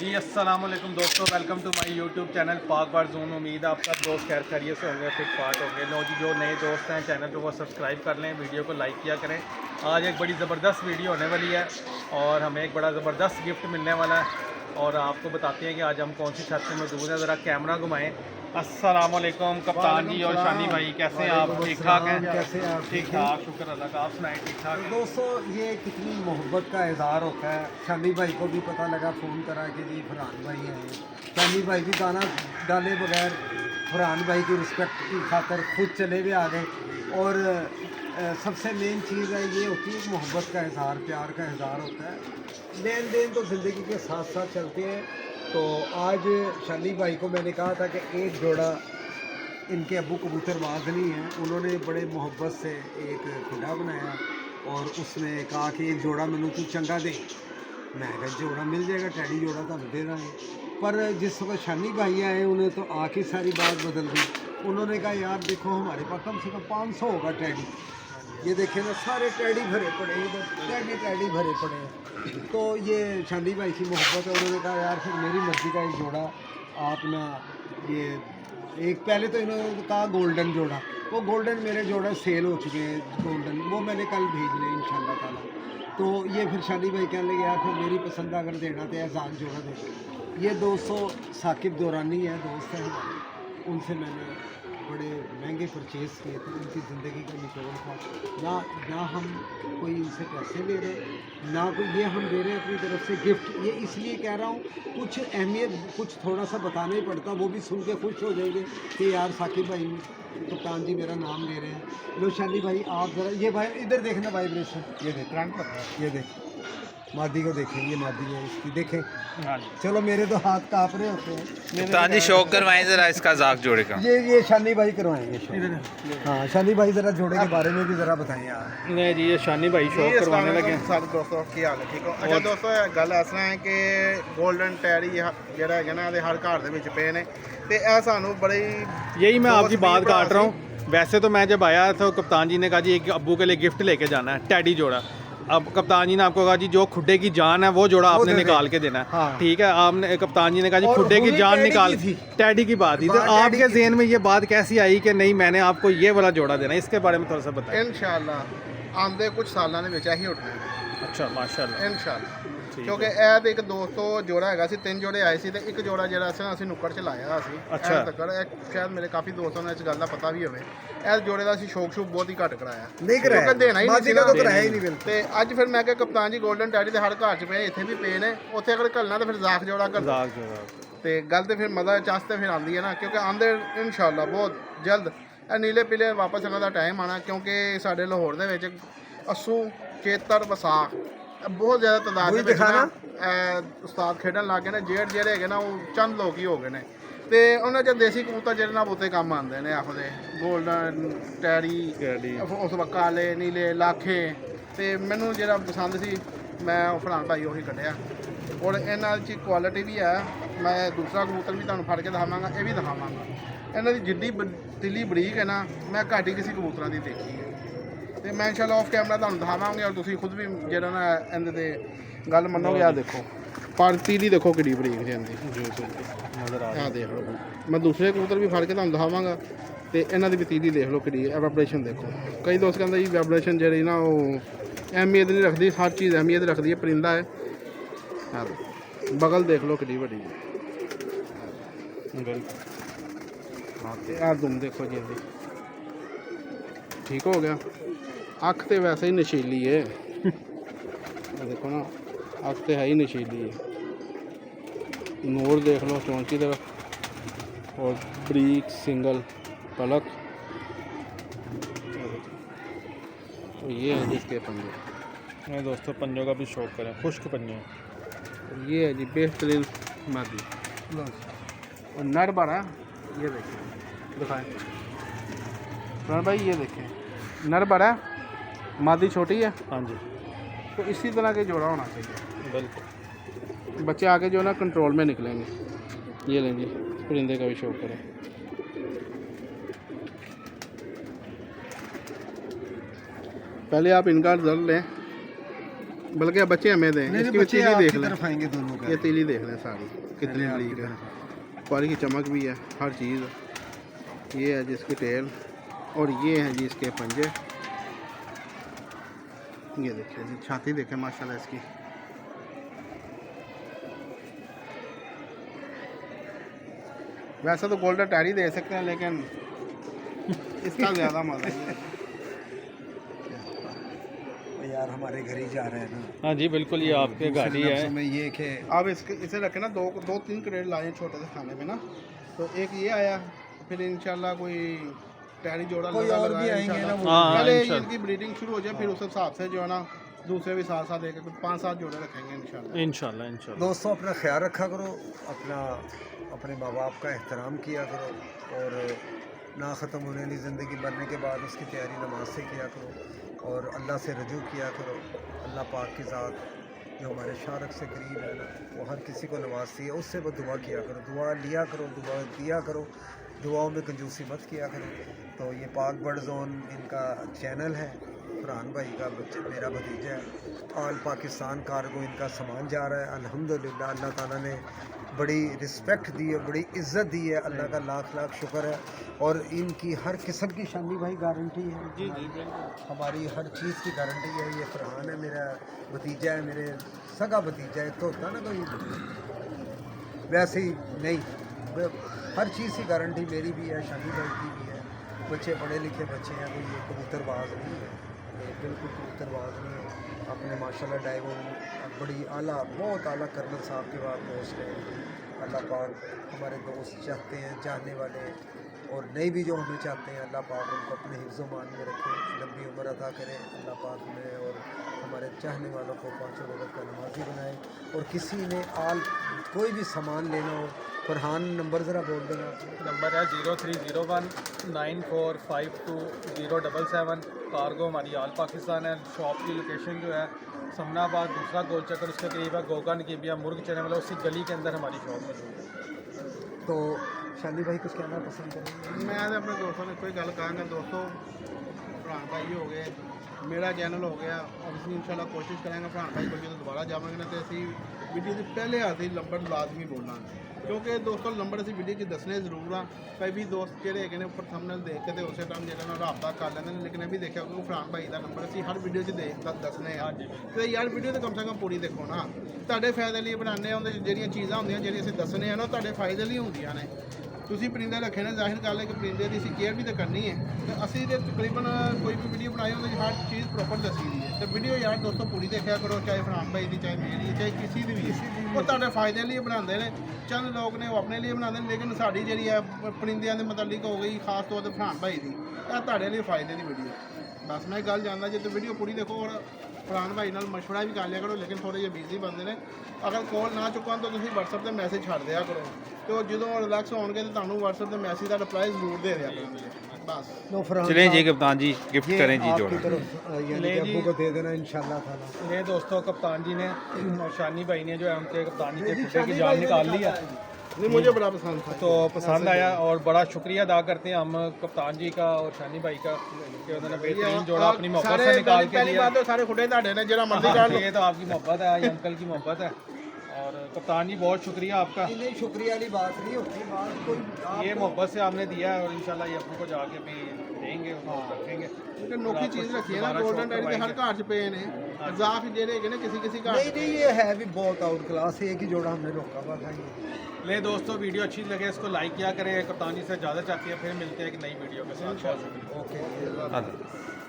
जी अस्सलाम वालेकुम दोस्तों, welcome to my YouTube channel पाक बार जोन। उम्मीद है आप सब दोस्त खैर खैरियत से होंगे, फिट फाट होंगे। लो जी, जो नए दोस्त हैं चैनल को वो सब्सक्राइब कर लें, वीडियो को लाइक किया करें। आज एक बड़ी ज़बरदस्त वीडियो होने वाली है और हमें एक बड़ा ज़बरदस्त गिफ्ट मिलने वाला है और आपको बताते हैं कि आज हम कौन सी छत पे मौजूद हैं। ज़रा कैमरा घुमाएँ। अस्सलाम वालेकुम कप्तान जी और शानी भाई, कैसे हैं आप? ठीक ठाक हैं? कैसे हैं आप? ठीक ठाक, शुक्र अल्लाह का। आप सुनाएं, ठीक ठाक तो हैं? दोस्तों, ये कितनी मोहब्बत का इजहार होता है। शानी भाई को भी पता लगा, फ़ोन करा कि जी फरहान भाई हैं। शानी भाई भी गाना डाले बगैर फरहान भाई की रिस्पेक्ट की खातर खुद चले हुए आ गए। और सबसे मेन चीज़ है ये होती है मोहब्बत का इजहार, प्यार का इजहार होता है। लेन देन तो ज़िंदगी के साथ साथ चलते हैं। तो आज शानी भाई को मैंने कहा था कि एक जोड़ा, इनके अबू कबूतरबाज नहीं हैं, उन्होंने बड़े मोहब्बत से एक खुला बनाया और उसने कहा कि एक जोड़ा मैनू तू चंगा दे। मैं कहा जोड़ा मिल जाएगा, टैडी जोड़ा तो दे देंगे। पर जिस वक्त शानी भाई आए उन्हें तो आके सारी बात बदल दी। उन्होंने कहा यार देखो, हमारे पास कम से कम 500 होगा टैडी। ये देखें ना, सारे टैडी भरे पड़े हैं, इधर टैडी भरे पड़े हैं। तो ये शानी भाई की मोहब्बत है। उन्होंने कहा यार फिर मेरी मर्ज़ी का एक जोड़ा आप ना, ये एक पहले तो इन्होंने कहा गोल्डन जोड़ा, वो गोल्डन मेरे जोड़ा सेल हो चुके हैं गोल्डन, वो मैंने कल भेजने इंशाल्लाह ताला। तो ये फिर शानी भाई कहने लगे यार फिर मेरी पसंद अगर देना तो एहसान जोड़ा दे। ये 200 साकिब दौरानी है, दोस्त हैं हमारे, उनसे मैंने बड़े महंगे परचेज़ किए थे। उनकी ज़िंदगी का निचोड़ था। ना हम कोई इनसे पैसे ले रहे, ना कोई ये हम दे रहे हैं अपनी तरफ से गिफ्ट। ये इसलिए कह रहा हूँ, कुछ अहमियत कुछ थोड़ा सा बताना ही पड़ता, वो भी सुन के खुश हो जाएंगे कि यार साकिब भाई कप्तान जी मेरा नाम ले रहे हैं। लो शानी भाई आप ज़रा ये भाई इधर देखना, वाइब्रेशन ये देख, ये देख मादी को देखें, ये मादी है इसकी, देखें। हाँ जी। चलो मेरे तो हाथ काँप रहे होते हैं। कप्तान जी शौक करवाएं जरा इसका जाक जोड़े का। ये शानी भाई करवाएंगे शौक। हाँ शानी भाई ज़रा जोड़े के बारे में भी ज़रा बताएं यार। नहीं जी, ये शानी भाई शौक करवाने लगे। सारे दोस्तों की हाल है ठीक हो। अच्छा दोस्तों, गल इस तरह है कि गोल्डन टैडी ਜਿਹੜਾ ਹੈਗਾ ਨਾ, ਹਰ ਘਰ ਦੇ ਵਿੱਚ ਪਏ ਨੇ ਤੇ ਇਹ ਸਾਨੂੰ बड़े यही मैं आपकी दोस्त बात भी काट भरा रहा हूँ। वैसे तो मैं जब आया तो कप्तान जी ने कहा जी एक अब्बू के लिए गिफ्ट लेके जाना है, टैडी जोड़ा। अब कप्तान जी ने आपको कहा जी जो खुड्डे की जान है वो जोड़ा वो आपने दे दे। निकाल के देना है। हाँ। ठीक है, आपने कप्तान जी ने कहा जी और खुड्डे की हुई जान टैडी निकाल, की थी। टैडी की बात थी। तो बात टैडी आपके की ज़हन में ये बात कैसी आई कि नहीं मैंने आपको ये वाला जोड़ा देना है? इसके बारे में थोड़ा सा बताएं। ਇਨਸ਼ਾਅੱਲਾ ਆਉਂਦੇ ਕੁਝ ਸਾਲਾਂ ਦੇ ਵਿੱਚ ਇਹੀ ਉੱਠਣਾ ਹੈ अच्छा माशाल्लाह। ਇਨਸ਼ਾਅੱਲਾ। ਠੀਕ ਕਿਉਂਕਿ ਇਹ ਤੇ ਇੱਕ ਦੋਸਤੋਂ ਜੋੜਾ ਹੈਗਾ ਸੀ, 3 ਜੋੜੇ ਆਏ ਸੀ ਤੇ ਇੱਕ ਜੋੜਾ ਜਿਹੜਾ ਸੀ ਨਾ ਅਸੀਂ ਨੁੱਕੜ ਚ ਲਾਇਆ ਸੀ। ਅੱਛਾ। ਸ਼ਾਇਦ ਮੇਰੇ ਕਾਫੀ ਦੋਸਤਾਂ ਨੂੰ ਇਸ ਗੱਲ ਦਾ ਪਤਾ ਵੀ ਹੋਵੇ। ਇਸ ਜੋੜੇ ਦਾ ਅਸੀਂ ਸ਼ੌਕ ਬਹੁਤ ਹੀ ਘੱਟ ਕਰਾਇਆ। नहीं कराया, ਕਿਉਂਕਿ ਦੇਣਾ ਹੀ ਨਹੀਂ मादी ਸੀ का ਨਾ। तो कराया ही नहीं बिल्कुल। ਤੇ ਅੱਜ ਫਿਰ ਮੈਂ ਕਿਹਾ ਕਪਤਾਨ ਜੀ ਗੋਲਡਨ ਟੈਡੀ ਦੇ ਹਰ ਘਰ ਚ ਪਏ, ਇੱਥੇ ਵੀ ਪਏ ਨੇ, ਉੱਥੇ ਅਗਰ ਘੱਲਣਾ ਤਾਂ ਫਿਰ ਜ਼ਾਕ ਜੋੜਾ ਕਰ जाक जोड़ा। ਤੇ ਗੱਲ ਤੇ ਫਿਰ ਮਜ਼ਾ ਚਾਸ ਤੇ ਫਿਰ ਆਉਂਦੀ ਹੈ ਨਾ, ਕਿਉਂਕਿ ਆਂਦੇ ਇਨਸ਼ਾਅੱਲਾ ਬਹੁਤ ਜਲਦ ਇਹ ਨੀਲੇ ਪੀਲੇ ਵਾਪਸ ਇਹਨਾਂ ਦਾ ਟਾਈਮ ਆਣਾ। ਕਿਉਂਕਿ ਸਾਡੇ ਲਾਹੌਰ ਦੇ ਵਿੱਚ ਅਸੂ, ਚੇਤਰ, ਵਿਸਾਖ ਬਹੁਤ ਜ਼ਿਆਦਾ ਤਾਦਾਦ ਦੇ ਵਿੱਚ ਨਾ ਉਸਤਾਦ ਖੇਡਣ ਲੱਗ ਗਏ ਨੇ। ਜਿਹੜੇ ਹੈਗੇ ਨਾ ਉਹ ਚੰਦ ਲੋਕ ਹੀ ਹੋ ਗਏ ਨੇ ਤੇ ਉਹਨਾਂ 'ਚ ਦੇਸੀ ਕਬੂਤਰ ਜਿਹੜੇ ਨਾ ਬਹੁਤੇ ਕੰਮ ਆਉਂਦੇ ਨੇ। ਆਖਦੇ ਗੋਲਡਨ ਟੈਡੀ, ਉਸ ਤੋਂ ਬਾਅਦ ਕਾਲੇ ਨੀਲੇ ਲਾਖੇ। ਤੇ ਮੈਨੂੰ ਜਿਹੜਾ ਪਸੰਦ ਸੀ ਮੈਂ ਉਹ ਫਰਹਾਨ ਭਾਈ ਉਹੀ ਕੱਢਿਆ। ਔਰ ਇਹਨਾਂ 'ਚ ਕੁਆਲਿਟੀ ਵੀ ਹੈ। ਮੈਂ ਦੂਸਰਾ ਕਬੂਤਰ ਵੀ ਤੁਹਾਨੂੰ ਫੜ ਕੇ ਦਿਖਾਵਾਂਗਾ, ਇਹ ਵੀ ਦਿਖਾਵਾਂਗਾ। ਇਹਨਾਂ ਦੀ ਜਿੱਡੀ ਤਿੱਲੀ ਬਰੀਕ ਹੈ ਨਾ, ਮੈਂ ਘੱਟ ਹੀ ਕਿਸੇ ਕਬੂਤਰਾਂ ਦੀ ਦੇਖੀ ਹੈ। ਤੇ ਮੈਂ ਇਨਸ਼ਾਅੱਲਾ ਆਫ ਕੈਮਰਾ ਤੁਹਾਨੂੰ ਦਿਖਾਵਾਂਗੇ ਔਰ ਤੁਸੀਂ ਖੁਦ ਵੀ ਜਿਹੜਾ ਨਾ ਇਹਦੇ ਤੇ ਗੱਲ ਮੰਨੋਗੇ। ਆ ਦੇਖੋ ਪਾਰਟੀ ਦੀ, ਦੇਖੋ ਕਿੱਡੀ ਬਰੀਕ ਜਾਂਦੀ नजर आ ਆ ਦੇਖ ਲਓ। ਮੈਂ ਦੂਸਰੇ ਕਬੂਤਰ ਵੀ ਫੜ ਕੇ ਤੁਹਾਨੂੰ ਦਿਖਾਵਾਂਗਾ ਤੇ ਇਹਨਾਂ ਦੀ ਵੀ ਤੀਲੀ ਦੇਖ ਲਓ ਕਿੱਡੀ ਵਾਈਬ੍ਰੇਸ਼ਨ ਦੇਖੋ। ਕਈ ਦੋਸਤ ਕਹਿੰਦੇ ਜੀ ਵਾਈਬ੍ਰੇਸ਼ਨ ਜਿਹੜੀ ਨਾ ਉਹ ਅਹਿਮੀਅਤ ਨਹੀਂ ਰੱਖਦੀ, ਹਰ ਚੀਜ਼ ਅਹਿਮੀਅਤ ਰੱਖਦੀ ਹੈ। ਪਰਿੰਦਾ ਹੈ। ਆ ਬਗਲ ਦੇਖ ਲਓ ਕਿੱਡੀ ਵੱਡੀ ਹੈ। ਹਾਂ ਤੇ ਆ ਦੁਮ ਦੇਖੋ ਜੀ ਇਹਦੀ, ਠੀਕ ਹੋ ਗਿਆ। ਅੱਖ ਤੇ ਵੈਸੇ ਹੀ ਨਸ਼ੀਲੀ ਹੈ। ਆ ਦੇਖੋ ਨਾ, ਅੱਖ ਤੇ ਹੈ ਹੀ ਨਸ਼ੀਲੀ ਹੈ। नूर देख लो चौंच की तरफ और ब्रीक सिंगल पलक। तो ये है जिसके पंजे। मैं दोस्तों पंजों का भी शौक करें, खुश्क पंजे। और ये है जी बेहतरीन मादी और नर बड़ा। ये देखें, दिखाएं प्रण भाई, ये देखें नर बड़ा, मादी छोटी है। हाँ जी तो इसी तरह के जोड़ा होना चाहिए। बिल्कुल। बच्चे आगे जो है ना कंट्रोल में निकलेंगे। ये लें जी, परिंदे का भी शौक करें। पहले आप इनका रिजल्ट लें, बल्कि अब बच्चे हमें दें, नहीं इसकी बच्चे तीली देख आपकी लें, तरफ आएंगे दोनों का ये तीली देख लें सारी कितनी बरीक है, पानी की चमक भी है, हर चीज़। ये है जी इसकी टेल और ये है जी इसके पंजे। ये देखिए जी छाती देखें माशाल्लाह इसकी। वैसे तो गोल्डन टैरी दे सकते हैं लेकिन इसका ज़्यादा मज़ा है। यार हमारे घर ही जा रहे हैं ना। हाँ जी बिल्कुल, ये आपके गाड़ी है। लफ्ज़ों में ये कि आप इसे रखें ना, दो तीन क्रेट लाए छोटे से खाने में ना, तो एक ये आया, फिर इंशाल्लाह कोई टैरी जोड़ा कोई लगा और भी लगाएं आएंगे इंशाल्लाह। ना, हाँ, पहले इंशाल्लाह। इनकी ब्रीडिंग शुरू हो जाए, फिर उस हिसाब से जो है ना दूसरे भी साथ साथ एक 5-7 जोड़े रखेंगे इंशाल्लाह। इंशाल्लाह इंशाल्लाह। दोस्तों अपना ख्याल रखा करो, अपने माँ बाप का एहतराम किया करो और ना ख़त्म होने वाली ज़िंदगी मरने के बाद उसकी तैयारी नमाज से किया करो और अल्लाह से रजू किया करो। अल्लाह पाक की ज़ात जो हमारे शारक से करीब है ना, वो हर किसी को नवाजती है, उससे वो दुआ किया करो, दुआ लिया करो, दुआ दिया करो, दुआओं में कंजूसी मत किया करो। तो ये पाक बर्ड जोन इनका चैनल है, फरहान भाई का बच्चा मेरा भतीजा है। ऑल पाकिस्तान कार्गो इनका सामान जा रहा है अल्हम्दुलिल्लाह। अल्लाह ताला ने बड़ी रिस्पेक्ट दी है, बड़ी इज़्ज़त दी है, अल्लाह का लाख लाख शुक्र है। और इनकी हर किस्म की शानी भाई गारंटी है जी जी बिल्कुल। हमारी हर चीज़ की गारंटी है। ये फरहान है मेरा भतीजा है, मेरे सगा भतीजा है, तो होता ना कोई वैसे ही नहीं, हर चीज़ की गारंटी मेरी भी है, शानी भाई की भी है। बच्चे पढ़े लिखे बच्चे हैं, कोई ये कबूतरबाज नहीं है, ये बिल्कुल कबूतरबाज नहीं है। अपने माशाल्लाह डाइवो बड़ी आला, बहुत आला कर्नल साहब के बाद पोस्ट है। अल्लाह पाक हमारे दोस्त चाहते हैं, चाहने वाले और नए भी जो हमें चाहते हैं, अल्लाह पाक उनको अपने हिफ्ज़ मान में रखे, लंबी उम्र अता करे। अल्लाह पाक में और हमारे चाहने वालों को पाँचों वक्त का नमाजी बनाए। और किसी ने कोई भी सामान लेना हो, फरहान नंबर ज़रा बोल देना। नंबर है 030194520777। कार्गो हमारी आल पाकिस्तान है। शॉप की लोकेशन जो है समनाबाद, दूसरा गोल चक्कर उसके करीब है, गोगा नकीबिया मुर्ग चने वाला, उसी गली के अंदर हमारी शॉप मौजूद है। तो शानी भाई कुछ कहना पसंद करेंगे? मैं तो अपने दोस्तों ने कोई गल कहांगा दोस्तों, फरहान भाई हो गए, मेरा चैनल हो गया, अब ਅਸੀਂ इंशाल्लाह कोशिश करेंगे फरहान भाई को ਜਦੋਂ ਦੁਬਾਰਾ ਜਾਵਾਂਗੇ ਨਾ ਤੇ ਅਸੀਂ ਵੀਡੀਓ ਦੇ ਪਹਿਲੇ ਆਦੀ ਨੰਬਰ ਲਾਜ਼ਮੀ ਬੋਲਾਂਗੇ, ਕਿਉਂਕਿ ਦੋਸਤੋ ਨੰਬਰ ਅਸੀਂ ਵੀਡੀਓ 'ਚ ਦੱਸਣੇ ਜ਼ਰੂਰ ਆ। ਕਈ ਵੀ ਦੋਸਤ ਜਿਹੜੇ ਹੈਗੇ ਨੇ ਉੱਪਰ ਥੰਬਨੇਲ ਦੇਖ ਕੇ ਤੇ ਉਸੇ ਟਾਈਮ ਜਿਹੜਾ ਨਾਲ ਰਾਬਤਾ ਕਰ ਲੈਂਦੇ ਨੇ, ਲੇਕਿਨ ਇਹ ਵੀ ਦੇਖਿਆ ਕਿ ਫਰਹਾਨ ਭਾਈ ਦਾ ਨੰਬਰ ਅਸੀਂ ਹਰ ਵੀਡੀਓ 'ਚ ਦੱਸਣੇ ਆ। ਤੇ ਯਾਰ ਵੀਡੀਓ ਤੇ ਕਮ ਸੇ ਕਮ ਪੂਰੀ ਦੇਖੋ ਨਾ, ਤੁਹਾਡੇ ਫਾਇਦੇ ਲਈ ਬਣਾਉਂਦੇ ਆ। ਉਹਦੇ 'ਚ ਜਿਹੜੀਆਂ ਚੀਜ਼ਾਂ ਹੁੰਦੀਆਂ ਜਿਹੜੀਆਂ ਅਸੀਂ ਦੱਸਣੇ ਆ ਨਾ, ਉਹ ਤੁਹਾਡੇ ਫਾਇਦੇ ਲਈ ਹੁੰਦੀਆਂ ਨੇ। ਤੁਸੀਂ ਪਰਿੰਦੇ ਰੱਖੇ ਨੇ, ਜ਼ਾਹਿਰ ਗੱਲ ਹੈ ਕਿ ਪਰਿੰਦੇ ਦੀ ਅਸੀਂ ਕੇਅਰ ਵੀ ਤਾਂ ਕਰਨੀ ਹੈ, ਤੇ ਅਸੀਂ ਤੇ ਤਕਰੀਬਨ ਕੋਈ ਵੀ ਵੀਡੀਓ ਬਣਾਈ ਉਹਦੇ 'ਚ ਹਰ ਚੀਜ਼ ਪ੍ਰੋਪਰ ਦੱਸੀ ਦੀ ਹੈ। ਤੇ ਵੀਡੀਓ ਯਾਰ ਦੋਸਤੋ ਪੂਰੀ ਦੇਖਿਆ ਕਰੋ, ਚਾਹੇ ਫਰਹਾਨ ਭਾਈ ਦੀ, ਚਾਹੇ ਮੇਰੀ, ਚਾਹੇ ਕਿਸੇ ਦੀ ਵੀ। ਉਹ ਤੁਹਾਡੇ ਫਾਇਦੇ ਲਈ ਬਣਾਉਂਦੇ ਨੇ। ਚੰਦ ਲੋਕ ਨੇ ਉਹ ਆਪਣੇ ਲਈ ਬਣਾਉਂਦੇ ਨੇ, ਲੇਕਿਨ ਸਾਡੀ ਜਿਹੜੀ ਹੈ ਪਰਿੰਦਿਆਂ ਦੇ ਮੁਤਲਕ ਹੋ ਗਈ, ਖਾਸ ਤੌਰ ਤੇ ਫਰਹਾਨ ਭਾਈ ਦੀ, ਇਹ ਤੁਹਾਡੇ ਲਈ ਫਾਇਦੇ ਦੀ ਵੀਡੀਓ। ਬਸ ਮੈਂ ਇਹ ਗੱਲ ਜਾਣਦਾ, ਜੇ ਤੁਸੀਂ ਵੀਡੀਓ ਪੂਰੀ ਦੇਖੋ। ਔਰ ਫਰਹਾਨ ਭਾਈ ਨਾਲ ਮਸ਼ਵਰਾ ਵੀ ਕਰ ਲਿਆ ਕਰੋ, ਲੇਕਿਨ ਥੋੜੇ ਜਿਹੇ ਬਿਜ਼ੀ ਬੰਦੇ ਨੇ। ਅਗਰ ਕਾਲ ਨਾ ਚੁੱਕਣ ਤਾਂ ਤੁਸੀਂ WhatsApp ਤੇ ਮੈਸੇਜ ਛੱਡ ਦਿਆ ਕਰੋ, ਤੇ ਉਹ ਜਦੋਂ ਰਿਲੈਕਸ ਹੋਣਗੇ ਤਾਂ ਤੁਹਾਨੂੰ WhatsApp ਤੇ ਮੈਸੇਜ ਦਾ ਰਿਪਲਾਈ ਜ਼ਰੂਰ ਦੇ ਦਿਆ ਕਰਨਗੇ। बस नो फरहान चलें जी साहब, कप्तान जी, गिफ्ट ये करें जी आपकी जोड़ा। तरफ यानी ले कि जी। अब्बू को दे देना इंशाल्लाह ताला। ये दोस्तों कप्तान जी ने और शानी भाई ने जो है उनके कप्तान जी के जी, खुदे की शानी जान भाई ने निकाल ली है। नहीं मुझे बड़ा पसंद था। तो पसंद आया और बड़ा शुक्रिया अदा करते हैं हम कप्तान जी का और शानी भाई का कि उन्होंने बेहतरीन जोड़ा अपनी मोहब्बत से निकाल के पहली लिया। बात तो सारे खुदे ਤੁਹਾਡੇ ने जरा मर्जी कर लो। ये तो आपकी मोहब्बत है, ये अंकल की मोहब्बत है। और कप्तान जी बहुत शुक्रिया आपका, नहीं शुक्रिया वाली बात नहीं होती, बात कोई ये मोहब्बत से आपने दिया है। और इंशाल्लाह ये अपने को जाके भी देंगे, रखेंगे। क्योंकि नोखी चीज़ रखी है ना, गोल्डन टाइड के हर घर च पे ने रजाक जेरे है ना, किसी किसी घर नहीं नहीं ये है भी बहुत आउट क्लास है। एक ही जोड़ा हमने रोका हुआ था ये। ले दोस्तों वीडियो अच्छी लगे इसको लाइक किया करें। कप्तान जी से ज़्यादा चाहती है, फिर मिलते हैं एक नई वीडियो के साथ। बहुत शुक्रिया। ओके हाँ।